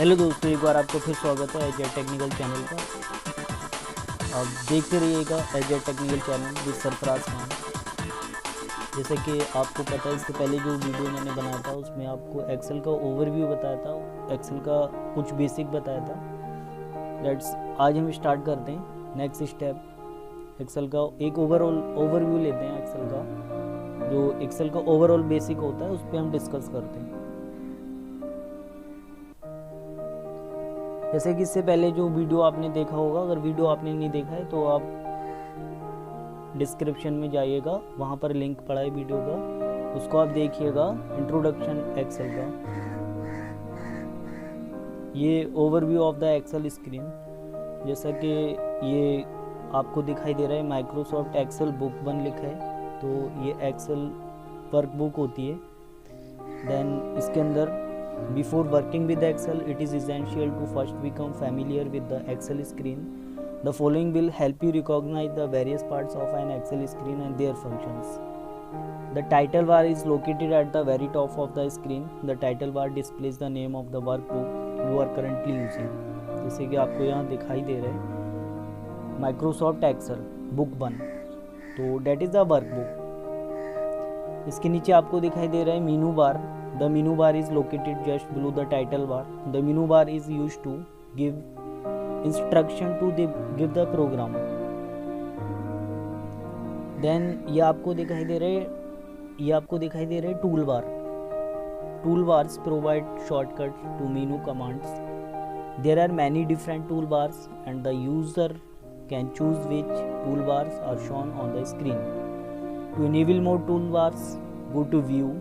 Hello दोस्तों, एक बार आपको फिर स्वागत है एजेड टेक्निकल चैनल पर। आप देखते रहिएगा A Z technical channel with Sarfaraz Khan. जैसे कि आपको पता है, इससे पहले जो वीडियो मैंने बनाया था उसमें आपको एक्सेल का ओवरव्यू बताया था, एक्सेल का कुछ बेसिक बताया था। लेट्स आज हम स्टार्ट करते हैं नेक्स्ट स्टेप। एक्सेल का एक ओवरव्यू लेते हैं। एक्सेल का जो एक्सेल का ओवरऑल बेसिक होता है उस पर हम डिस्कस करते हैं। जैसे कि इससे पहले जो वीडियो आपने देखा होगा, अगर वीडियो आपने नहीं देखा है तो आप डिस्क्रिप्शन में जाइएगा, वहाँ पर लिंक पड़ा है वीडियो का, उसको आप देखिएगा। इंट्रोडक्शन एक्सेल का ये overview of the Excel screen. जैसा कि ये आपको दिखाई दे रहा है, माइक्रोसॉफ्ट एक्सेल बुक 1 लिखा है, तो ये एक्सेल वर्कबुक होती है। देन इसके अंदर Before working with Excel, it is essential to first become familiar with the Excel screen. The following will help you recognize the various parts of an Excel screen and their functions. The title bar is located at the very top of the screen. The title bar displays the name of the workbook you are currently using. जैसे कि आपको यहाँ दिखाई दे रहा है Microsoft Excel Book 1, तो that is the workbook. इसके नीचे आपको दिखाई दे रहा है मेनू बार। The menu bar is located just below the title bar. The menu bar is used to give instruction to give the program. Then ये आपको दिखाई दे रहे tool bar. Tool bars provide shortcuts to menu commands. There are many different tool bars and the user can choose which tool bars are shown on the screen. To enable more tool bars, go to View.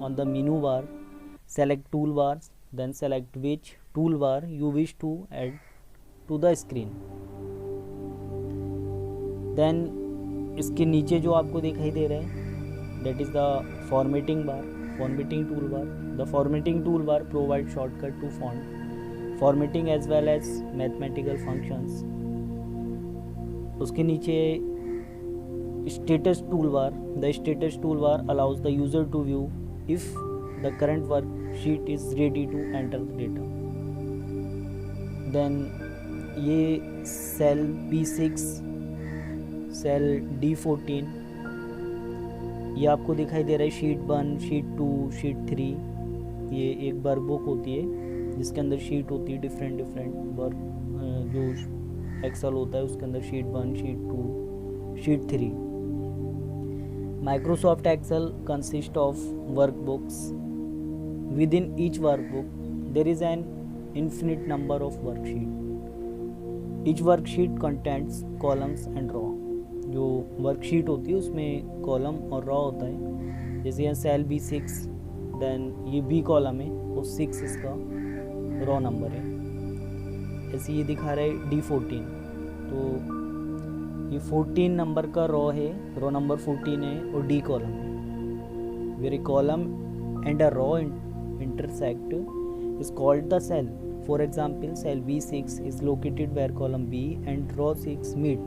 On the menu bar, select toolbars, then select which toolbar you wish to add to the screen. Then इसके नीचे जो आपको दिखाई दे रहा है, that is the formatting bar, formatting toolbar. The formatting toolbar provides shortcut to font formatting as well as mathematical functions. उसके नीचे status toolbar. The status toolbar allows the user to view if the current worksheet is ready to enter the data. Then ये cell B6, cell D14, ये आपको दिखाई दे रहा है sheet 1, sheet 2, sheet 3। ये एक वर्कबुक होती है जिसके अंदर शीट होती है डिफरेंट वर्क। जो एक्सेल होता है उसके अंदर sheet 1, sheet 2, sheet 3। Microsoft Excel consists of workbooks. Within each workbook, there is an infinite number of worksheets. Each worksheet contains columns and row. जो वर्कशीट होती है उसमें कॉलम और रॉ होता है। जैसे यहाँ सेल B6, देन ये B कॉलम है और 6 इसका रॉ नंबर है। ऐसे ये दिखा रहा है D14, तो ये 14 नंबर का रॉ है, रॉ नंबर 14 है और डी कॉलम है। Where A column and a row intersect is called the cell. For example, cell B6 is located where column B and row 6 meet.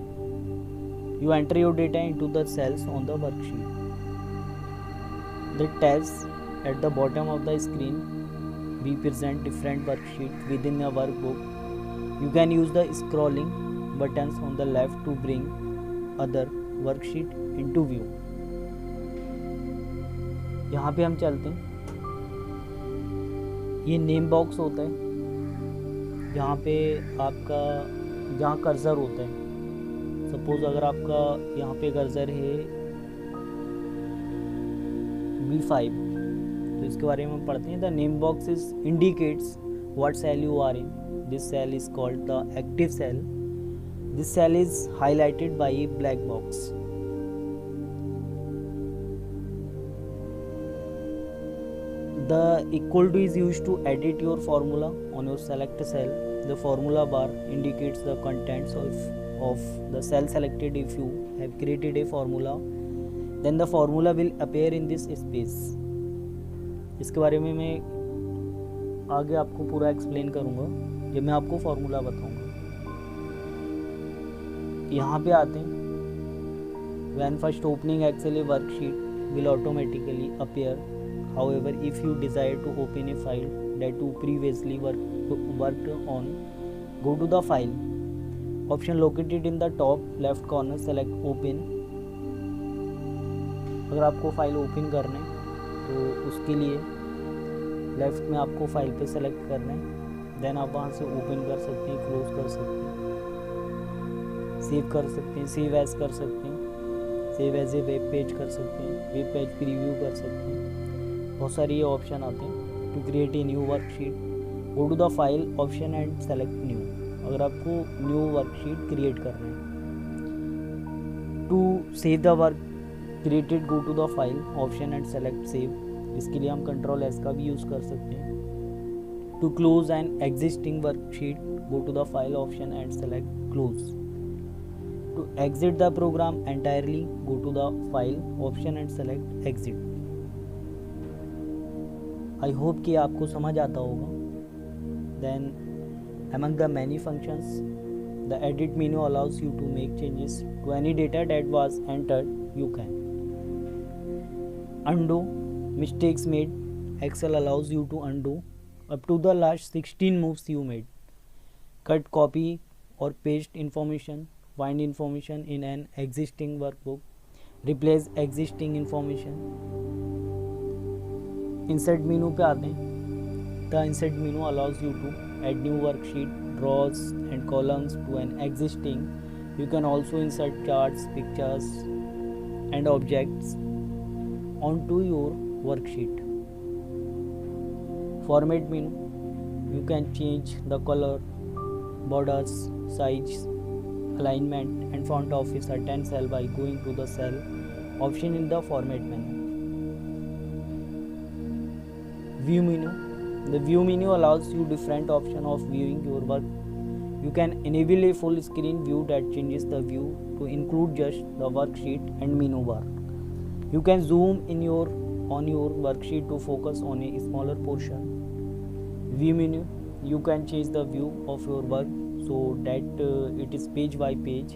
You enter your data into the cells on the worksheet. The tabs at the bottom of the screen represent different worksheets within a workbook. You can use the scrolling buttons on the left to bring other worksheet into view. यहाँ पे हम चलते हैं। ये name box होता है, यहाँ पे आपका जहाँ कर्सर होता है। सपोज अगर आपका यहाँ पे कर्सर है B5, तो इसके बारे में हम पढ़ते हैं। The name box is indicates what cell you are in. This cell is called the active cell. This cell is highlighted by a black box. The equal to is used to edit your formula on your select cell. The formula bar indicates the contents of the cell selected. If you have created a formula, then the formula will appear in this space. इसके बारे में मैं आगे आपको पूरा explain करूँगा जब मैं आपको फॉर्मूला बताऊँगा। यहाँ पे आते हैं। When first opening Excel, a worksheet will automatically appear. However, if you desire to open a file that you previously worked on. Go to the file option located in the top left corner, select open. अगर आपको file open करना है तो उसके लिए left में आपको file पे सेलेक्ट करना है, देन आप वहाँ से ओपन कर सकते हैं, क्लोज कर सकते हैं, सेव कर सकते हैं, सेव एज कर सकते हैं, save as a web page कर सकते हैं, वेब पेज प्रीव्यू कर सकते हैं। बहुत सारी ये ऑप्शन आते हैं। To create a new worksheet, go to the file option and select new. अगर आपको न्यू वर्कशीट क्रिएट करना है, to save the work created, go to the file option and select save. इसके लिए हम कंट्रोल एस का भी use कर सकते हैं। To close an existing worksheet, go to the file option and select close. To exit the program entirely, go to the file option and select exit. I hope कि आपको समझ आता होगा। Then among the many functions, the edit menu allows you to make changes to any data that was entered. You can undo mistakes made. Excel allows you to undo up to the last 16 moves you made. Cut, copy or paste information. Find information in an existing workbook, replace existing information. Insert menu पे आते हैं। The insert menu allows you to add new worksheet, rows and columns to an existing. You can also insert charts, pictures and objects onto your worksheet. Format menu, you can change the color, borders, size, alignment and font of a certain cell by going to the cell option in the format menu. View menu, the view menu allows you different option of viewing your work. You can enable a full screen view that changes the view to include just the worksheet and menu bar. You can zoom in on your worksheet to focus on a smaller portion. View menu, you can change the view of your work so that it is page by page.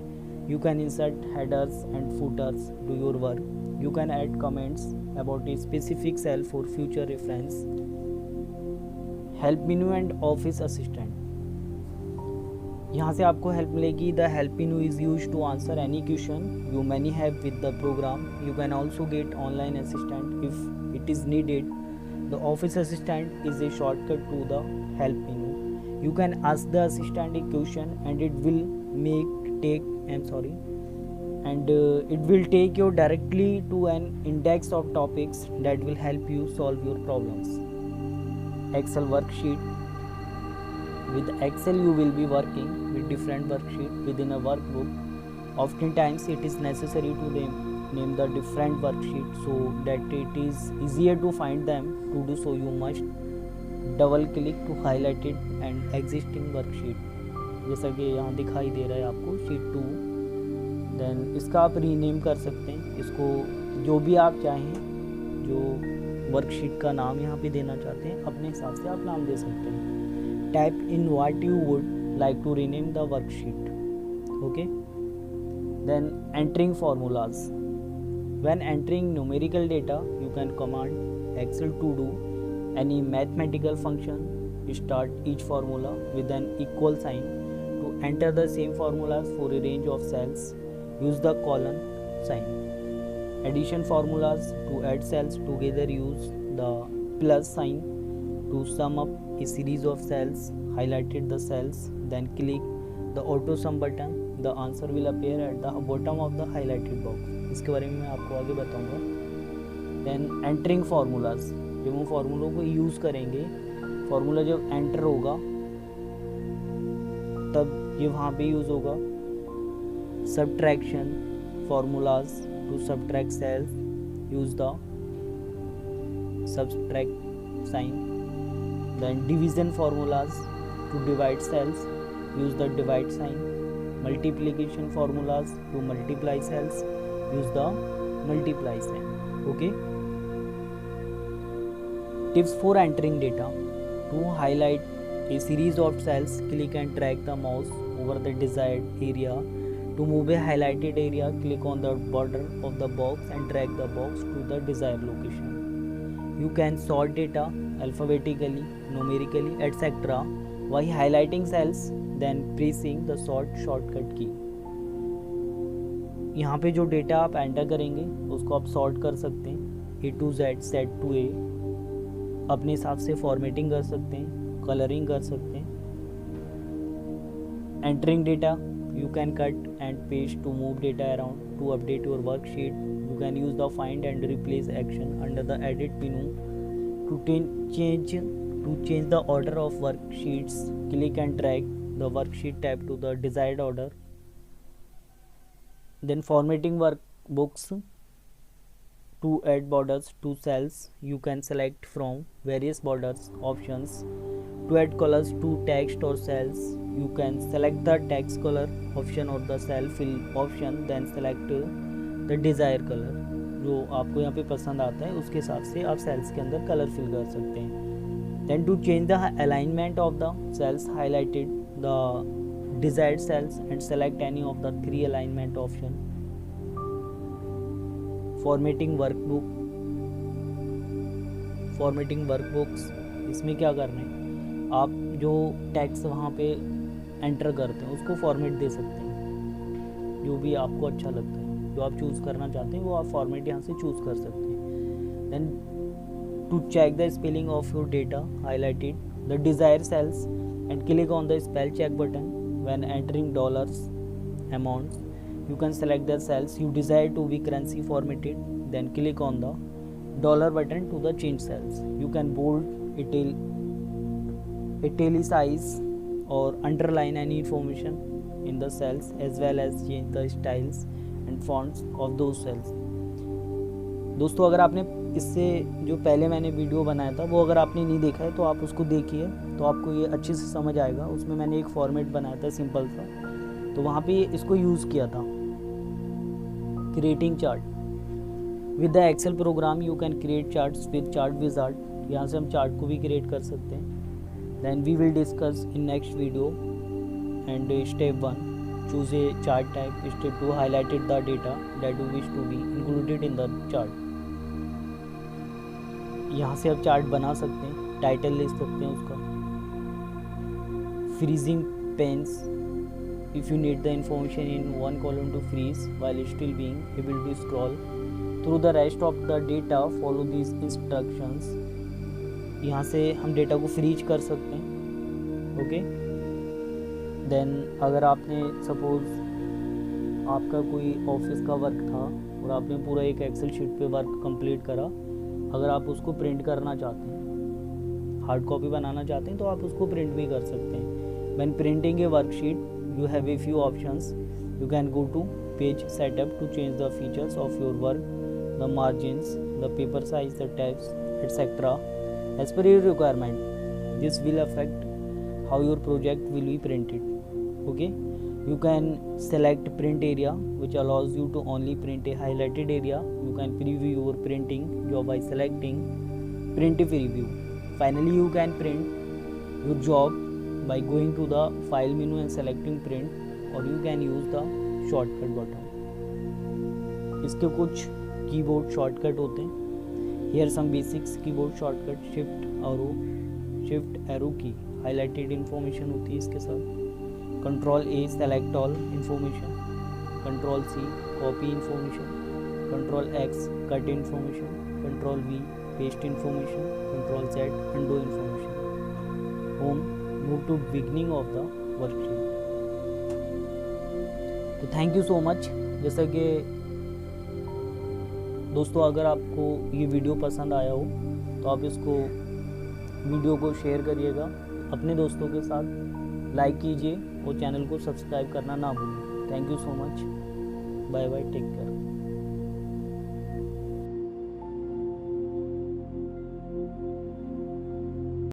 You can insert headers and footers to your work. You can add comments about a specific cell for future reference. Help menu and office assistant, यहाँ से आपको help मिलेगी। The help menu is use to answer any question you many have with the program. You can also get online assistant if it is needed. The office assistant is a shortcut to the help menu. You can ask the assistant a question and it will take you directly to an index of topics that will help you solve your problems. Excel worksheet, with Excel you will be working with different worksheets within a workbook. Oftentimes it is necessary to name the different worksheets so that it is easier to find them. To do so you must double click to highlighted and existing worksheet, जैसा कि यहाँ दिखाई दे रहा है आपको sheet 2। Then इसका आप rename कर सकते हैं, इसको जो भी आप चाहें, जो वर्कशीट का नाम यहाँ पे देना चाहते हैं अपने हिसाब से आप नाम दे सकते हैं। Type in what you would like to rename the worksheet. Okay, then entering formulas, when entering numerical data you can command Excel to do any mathematical function. Start each formula with an equal sign. To enter the same formulas for a range of cells, use the colon sign. Addition formulas, to add cells together use the plus sign. To sum up a series of cells, highlighted the cells, then click the auto sum button. The answer will appear at the bottom of the highlighted box. इसके बारे में मैं आपको आगे बताऊंगा। Then entering formulas, जब हम फार्मूलों को यूज़ करेंगे, फार्मूला जब एंटर होगा तब ये वहाँ पे यूज़ होगा। Subtraction formulas, to subtract cells use the subtract sign. Then division formulas, to divide cells use the divide sign. Multiplication formulas, to multiply cells use the multiply sign. Okay, tips for entering data, to highlight a series of cells, click and drag the mouse over the desired area. To move a highlighted area, click on the border of the box and drag the box to the desired location. You can sort data alphabetically, numerically, etc. while highlighting cells, then pressing the sort shortcut key. यहाँ पे जो data आप enter करेंगे उसको आप sort कर सकते हैं, A to Z, Z to A, अपने हिसाब से फॉर्मेटिंग कर सकते हैं, कलरिंग कर सकते हैं. Entering data, you can cut and paste to move data around to update your worksheet. You can use the find and replace action under the edit menu to change the order of worksheets. Click and drag the worksheet tab to the desired order. Then formatting workbooks. To add borders to cells, you can select from various borders options. To add colors to text or cells, you can select the text color option or the cell fill option, then select the desired color. जो आपको यहाँ पे पसंद आता है उसके हिसाब से आप सेल्स के अंदर कलर फिल कर सकते हैं. Then to change the alignment of the cells, highlighted the desired cells and select any of the 3 alignment option. Formatting workbooks, इसमें क्या करना है, आप जो टेक्स्ट वहाँ पे एंटर करते हैं उसको फॉर्मेट दे सकते हैं, जो भी आपको अच्छा लगता है, जो आप चूज़ करना चाहते हैं वो आप फॉर्मेट यहाँ से चूज़ कर सकते हैं. Then to check the spelling of your data, highlighted the desire cells and click on the spell check button. When entering dollars amounts, you can select the cells you desire to be currency formatted, then click on the dollar button to the change cells. You can bold, italicize or underline any information in the cells as well as change the styles and fonts of those cells. दोस्तों अगर आपने इससे जो पहले मैंने video बनाया था वो अगर आपने नहीं देखा है तो आप उसको देखिए, तो आपको ये अच्छे से समझ आएगा. उसमें मैंने एक फॉर्मेट बनाया था सिंपल सा, तो वहाँ पे इसको यूज़ किया था. Creating chart with the Excel program, you can create charts with chart wizard. यहाँ से हम चार्ट को भी क्रिएट कर सकते हैं. Then we will discuss in next video. And step 1, choose a chart type. Step 2, highlighted the data that you wish to be included in the chart. यहाँ से आप चार्ट बना सकते हैं, टाइटल लिख सकते हैं उसका. Freezing panes, if you need the information in one column to freeze while still being able to scroll through the rest of the data, follow these instructions. यहाँ से हम डेटा को फ्रीज कर सकते हैं. ओके. देन अगर आपने suppose आपका कोई ऑफिस का वर्क था और आपने पूरा एक एक्सेल शीट पे वर्क कंप्लीट करा, अगर आप उसको प्रिंट करना चाहते हैं, हार्ड कॉपी बनाना चाहते हैं, तो आप उसको प्रिंट भी कर सकते हैं. When printing A worksheet, you have a few options. You can go to page setup to change the features of your work, the margins, the paper size, the tabs, etc. as per your requirement. This will affect how your project will be printed. Okay, you can select print area, which allows you to only print a highlighted area. You can preview your printing job by selecting print preview. Finally, you can print your job by going to the file menu and selecting print, or you can use the shortcut button. इसके कुछ keyboard shortcut होते हैं. Here some basics keyboard shortcut: shift arrow की highlighted information होती है इसके साथ. Control A select all information. Control C copy information. Control X cut information. Control V paste information. Control Z undo information. Home, move to beginning of the worksheet. तो thank you so much. जैसा कि दोस्तों अगर आपको ये video पसंद आया हो तो आप इसको वीडियो को शेयर करिएगा अपने दोस्तों के साथ, लाइक कीजिए और चैनल को सब्सक्राइब करना ना भूलें. Thank you so much. Bye bye, take care.